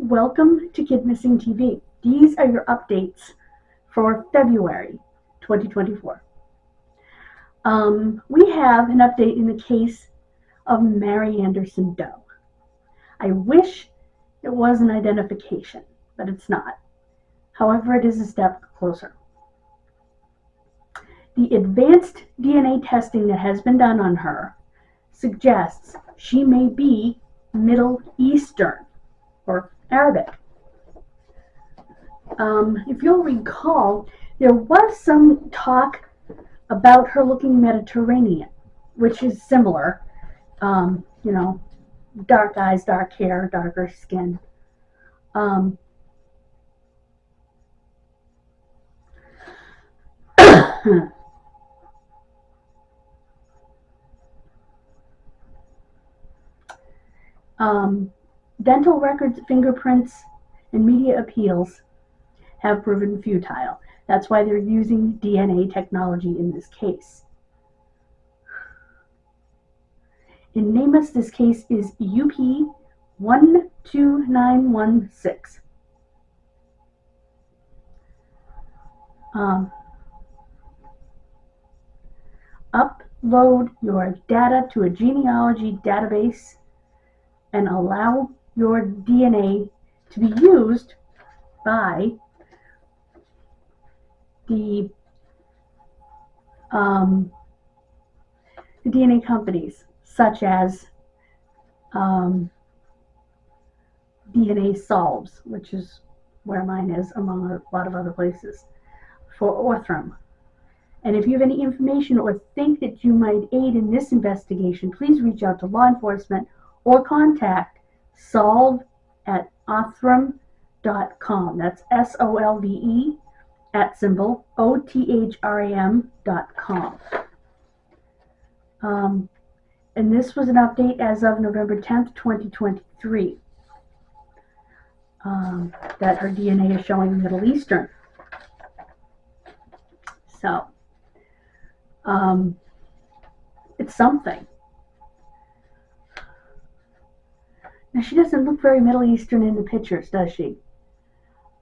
Welcome to Kid Missing TV. These are your updates for February 2024. We have an update in the case of Mary Anderson Doe. I wish it was an identification, but it's not. However, it is a step closer. The advanced DNA testing that has been done on her suggests she may be Middle Eastern or Arabic. If you'll recall, there was some talk about her looking Mediterranean, which is similar. Dark eyes, dark hair, darker skin. Dental records, fingerprints, and media appeals have proven futile. That's why they're using DNA technology in this case. In NamUs, this case is UP 12916. Upload your data to a genealogy database and allow your DNA to be used by the DNA companies, such as DNA Solves, which is where mine is, among a lot of other places, for Orthram. And if you have any information or think that you might aid in this investigation, please reach out to law enforcement or contact solve@othram.com. That's SOLVE @OTHRAM.com. And this was an update as of November 10th, 2023, that her DNA is showing Middle Eastern. So, it's something. Now, she doesn't look very Middle Eastern in the pictures, does she?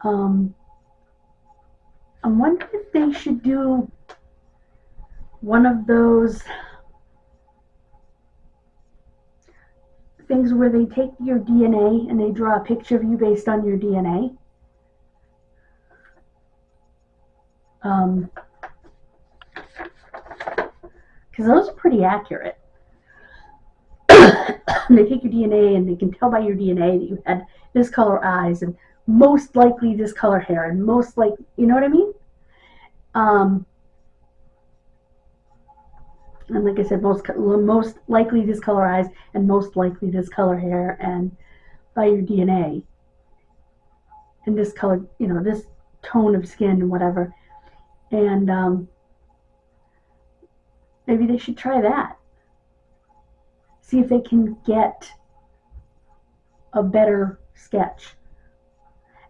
I'm wondering if they should do one of those things where they take your DNA and they draw a picture of you based on your DNA. Because those are pretty accurate. They take your DNA and they can tell by your DNA that you had this color eyes and most likely this color hair and most likely, you know what I mean? And like I said, most likely this color eyes and most likely this color hair, and by your DNA and this color, this tone of skin and whatever. And maybe they should try that. See if they can get a better sketch.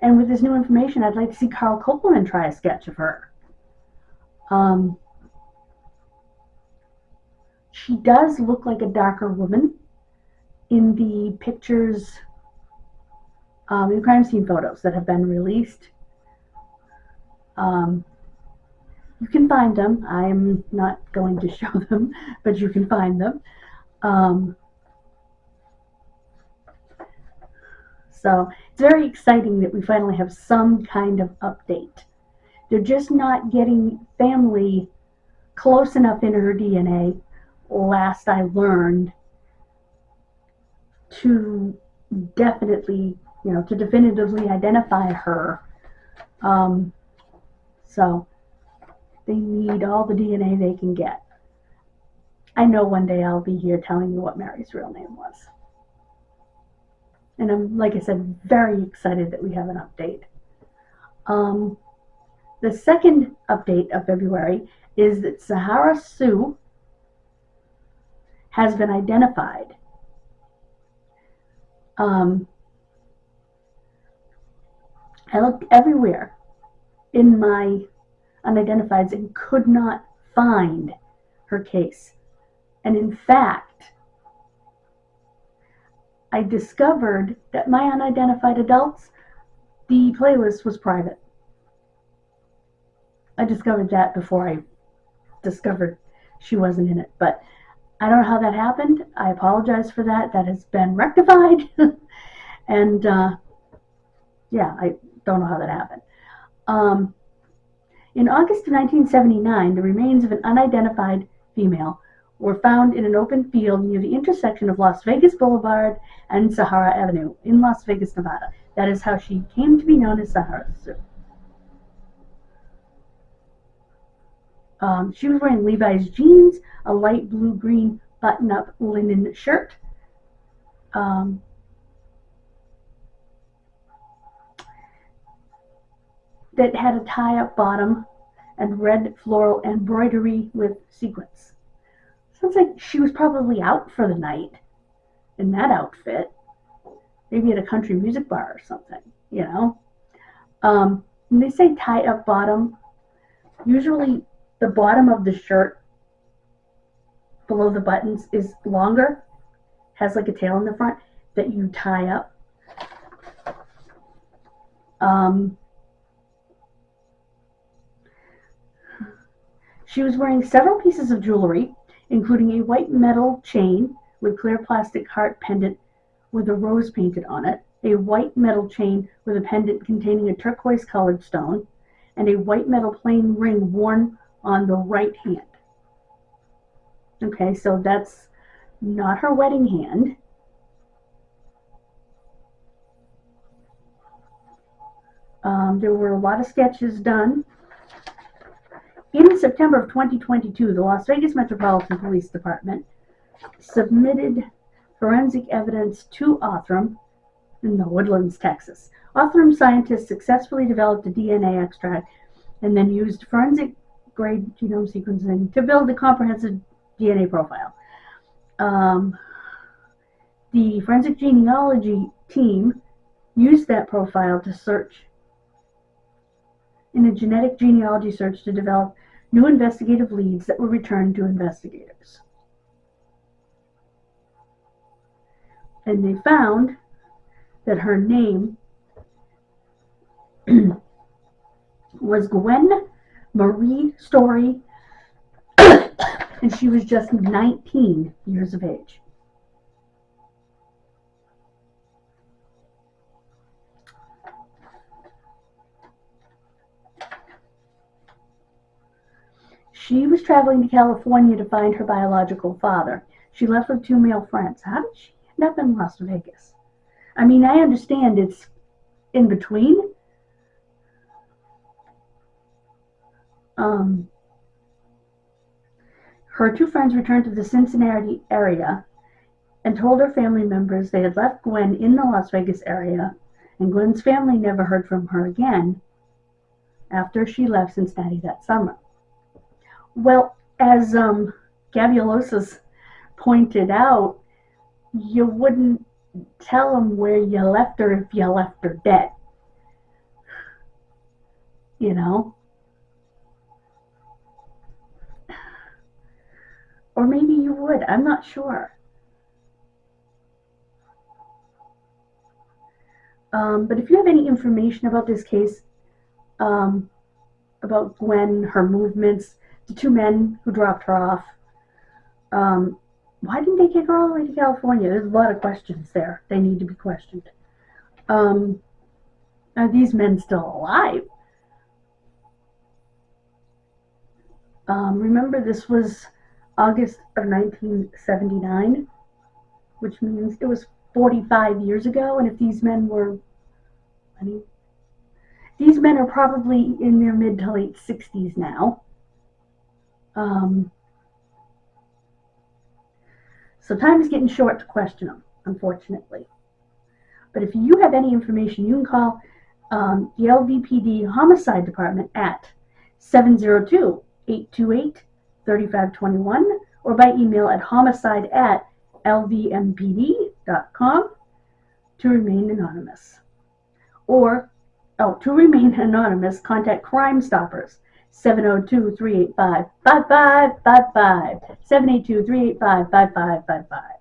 And with this new information, I'd like to see Carl Copeland try a sketch of her. She does look like a darker woman in the pictures, in crime scene photos that have been released. You can find them. I'm not going to show them, but you can find them. So it's very exciting that we finally have some kind of update. They're just not getting family close enough in her DNA, last I learned, to definitively identify her. So they need all the DNA they can get. I know one day I'll be here telling you what Mary's real name was. And I'm, like I said, very excited that we have an update. The second update of February is that Sahara Sue has been identified. I looked everywhere in my unidentifieds and could not find her case. And in fact, I discovered that my unidentified adults, the playlist was private. I discovered that before I discovered she wasn't in it. But I don't know how that happened. I apologize for that. That has been rectified. And yeah, I don't know how that happened. In August of 1979, the remains of an unidentified female were found in an open field near the intersection of Las Vegas Boulevard and Sahara Avenue in Las Vegas, Nevada. That is how she came to be known as Sahara Sue. She was wearing Levi's jeans, a light blue-green button-up linen shirt, that had a tie-up bottom and red floral embroidery with sequins. Sounds like she was probably out for the night in that outfit. Maybe at a country music bar or something, you know. When they say tie-up bottom, usually the bottom of the shirt below the buttons is longer, has like a tail in the front that you tie up. She was wearing several pieces of jewelry, including a white metal chain with clear plastic heart pendant with a rose painted on it, a white metal chain with a pendant containing a turquoise-colored stone, and a white metal plain ring worn on the right hand. Okay, so that's not her wedding hand. There were a lot of sketches done. In September of 2022, the Las Vegas Metropolitan Police Department submitted forensic evidence to Othram in the Woodlands, Texas. Othram scientists successfully developed a DNA extract and then used forensic-grade genome sequencing to build a comprehensive DNA profile. The forensic genealogy team used that profile to search in a genetic genealogy search to develop new investigative leads that were returned to investigators. And they found that her name was Gwen Marie Story, and she was just 19 years of age. She was traveling to California to find her biological father. She left with 2 male friends. How did she end up in Las Vegas? I mean, I understand it's in between. Her 2 friends returned to the Cincinnati area and told her family members they had left Gwen in the Las Vegas area, and Gwen's family never heard from her again after she left Cincinnati that summer. Well, as Gavialosis pointed out, you wouldn't tell them where you left her if you left her dead. You know? Or maybe you would. I'm not sure. But if you have any information about this case, about Gwen, her movements, the 2 men who dropped her off, why didn't they take her all the way to California? There's a lot of questions there. They need to be questioned. Are these men still alive? Remember, this was August of 1979, which means it was 45 years ago, and if these men were, these men are probably in their mid to late 60s now. So time is getting short to question them, unfortunately. But if you have any information, you can call the LVPD Homicide Department at 702-828-3521 or by email at homicide@lvmpd.com to remain anonymous. Or, to remain anonymous, contact Crime Stoppers, 702-385-5555, 782-385-5555.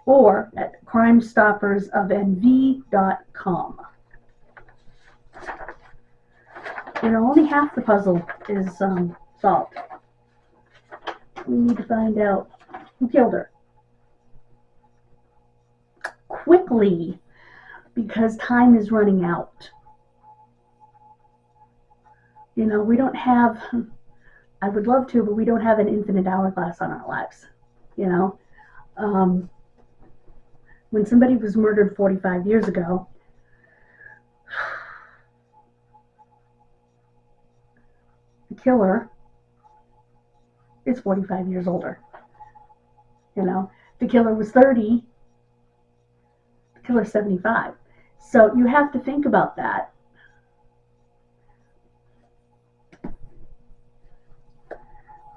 or at crimestoppersofnv.com. Only half the puzzle is solved. We need to find out who killed her. Quickly, because time is running out. We don't have, I would love to, but we don't have an infinite hourglass on our lives. When somebody was murdered 45 years ago, the killer is 45 years older. The killer was 30, the killer's 75. So you have to think about that.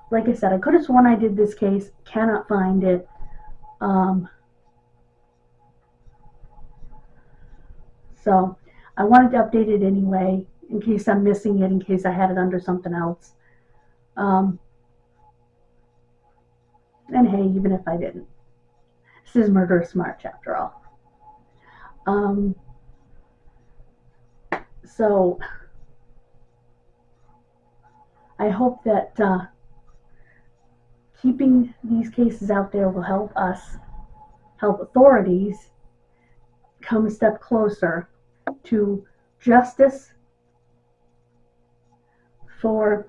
Like I said, I could have sworn I did this case, cannot find it. So I wanted to update it anyway, in case I'm missing it, in case I had it under something else. And hey, even if I didn't, this is Murderous March after all. So I hope that keeping these cases out there will help us, help authorities come a step closer to justice for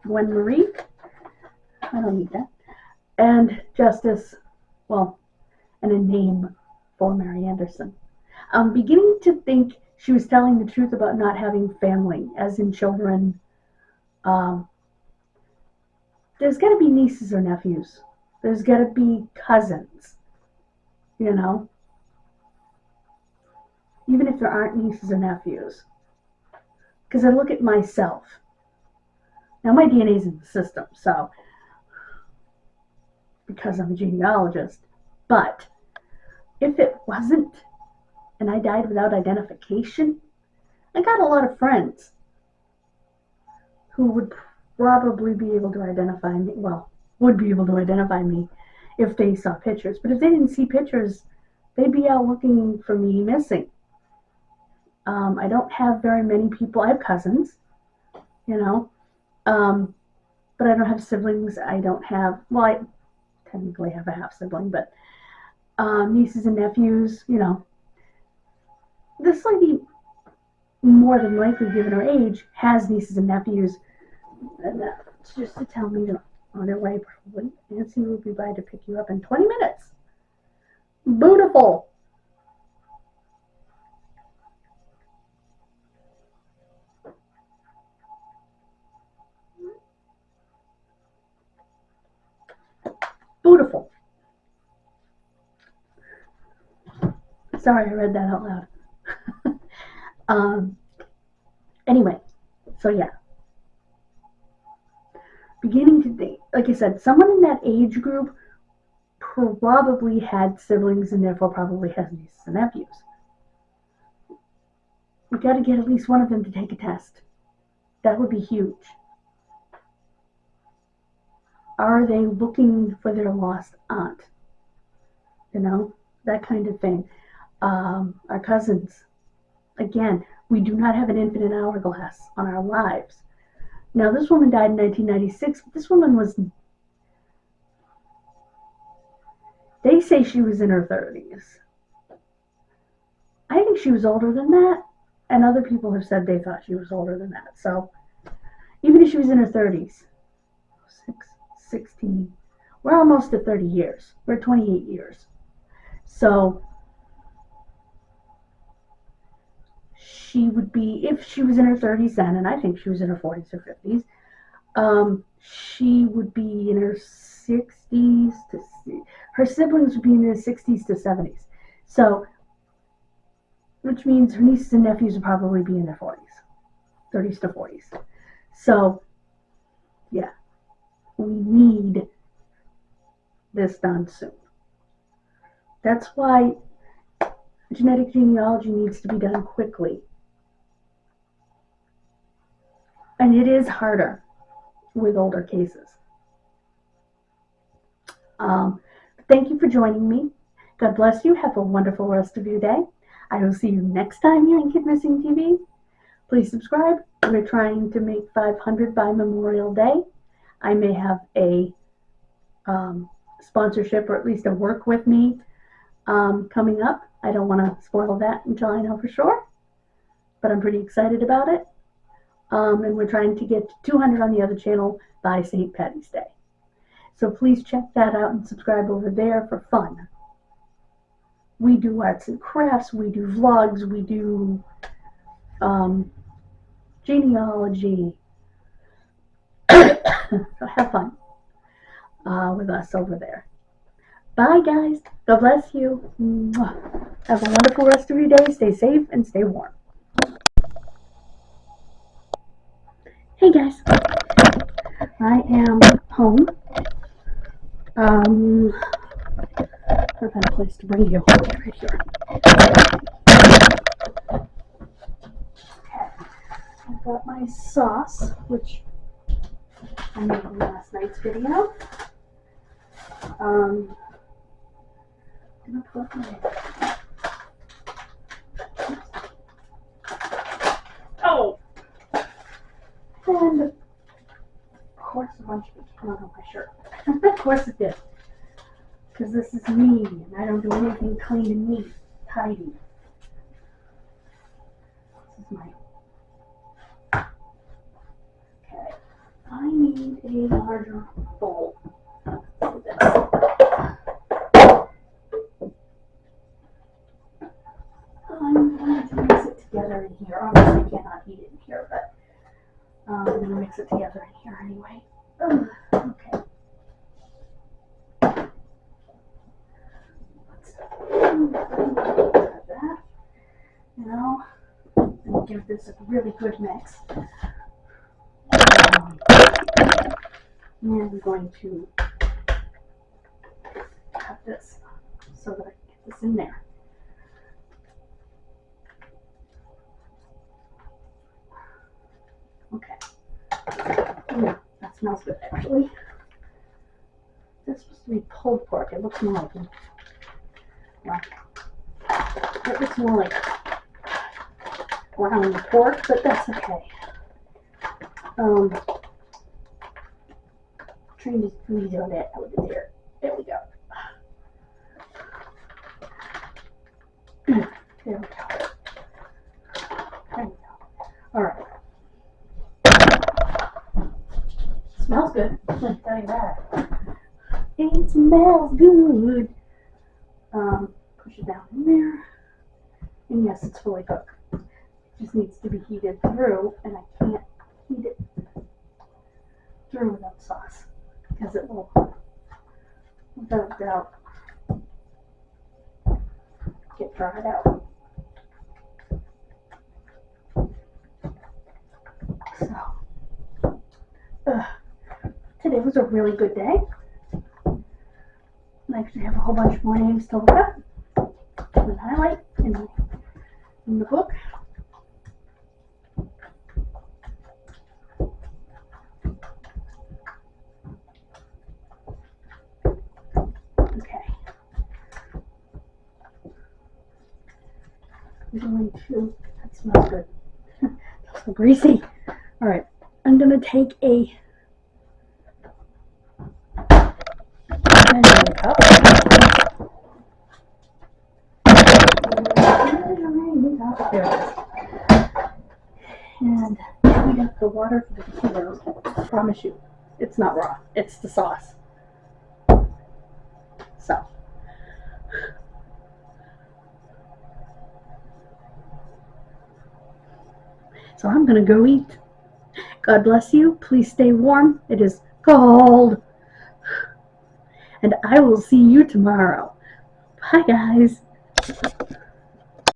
Gwen Marie. I don't need that. And justice, and a name for Mary Anderson. I'm beginning to think she was telling the truth about not having family, as in children. There's got to be nieces or nephews. There's got to be cousins, even if there aren't nieces or nephews. Because I look at myself. Now, my DNA's in the system, so, because I'm a genealogist. But if it wasn't, and I died without identification, I got a lot of friends who would probably be able to identify me, would be able to identify me if they saw pictures. But if they didn't see pictures, they'd be out looking for me missing. I don't have very many people. I have cousins, but I don't have siblings. I don't have, I technically have a half sibling, but nieces and nephews, This lady, more than likely, given her age, has nieces and nephews. And that's just to tell me they're on their way, probably. Nancy will be by to pick you up in 20 minutes. Beautiful. Beautiful. Sorry, I read that out loud. Anyway, so yeah. Beginning to think, like I said, someone in that age group probably had siblings and therefore probably has nieces and nephews. We got to get at least one of them to take a test. That would be huge. Are they looking for their lost aunt? That kind of thing. Our cousins. Again, we do not have an infinite hourglass on our lives. Now, this woman died in 1996, but this woman was, they say she was in her 30s. I think she was older than that, and other people have said they thought she was older than that. So, even if she was in her 30s, 16, we're almost at 30 years. We're at 28 years. So, she would be, if she was in her 30s then, and I think she was in her 40s or 50s, she would be in her 60s her siblings would be in their 60s to 70s. So, which means her nieces and nephews would probably be in their 40s, 30s to 40s. So, yeah, we need this done soon. That's why genetic genealogy needs to be done quickly. And it is harder with older cases. Thank you for joining me. God bless you. Have a wonderful rest of your day. I will see you next time here in Kid Missing TV. Please subscribe. We're trying to make 500 by Memorial Day. I may have a sponsorship or at least a work with me coming up. I don't want to spoil that until I know for sure, but I'm pretty excited about it. And we're trying to get to 200 on the other channel by St. Patty's Day. So please check that out and subscribe over there for fun. We do arts and crafts, we do vlogs, we do genealogy. So have fun with us over there. Bye guys. God bless you. Have a wonderful rest of your day. Stay safe and stay warm. Hey guys. I am home. I've got a place to bring you. Right here. Okay. I've got my sauce, which I made in last night's video. I'm gonna put my and of course a bunch of it came out on my shirt. Of course it did. Because this is me, and I don't do anything clean and neat, tidy. This is my... Okay. I need a larger bowl for this. I'm going to mix it together in here. Obviously I cannot eat it in here, but I'm going to mix it together in here anyway. Okay. That. Now, and give this a really good mix. And I'm going to cut this so that I can get this in there. Okay. That smells good actually. That's supposed to be pulled pork. It looks more like it looks more like ground pork, but that's okay. Trying to squeeze on that out of there. There we go. There we go. There we go. Alright. Smells good. I can tell you that. It smells good. Push it down in there. And yes, it's fully cooked. It just needs to be heated through, and I can't heat it through without sauce because it will, without doubt, get dried out. So, today was a really good day. I actually have a whole bunch more names to look up and highlight in the book. Okay. I'm going to, that smells good. That's so greasy. Alright, I'm going to take a cup. There it is. And heat up the water for the potatoes. I promise you, it's not raw. It's the sauce. So I'm going to go eat. God bless you. Please stay warm. It is cold. And I will see you tomorrow. Bye, guys.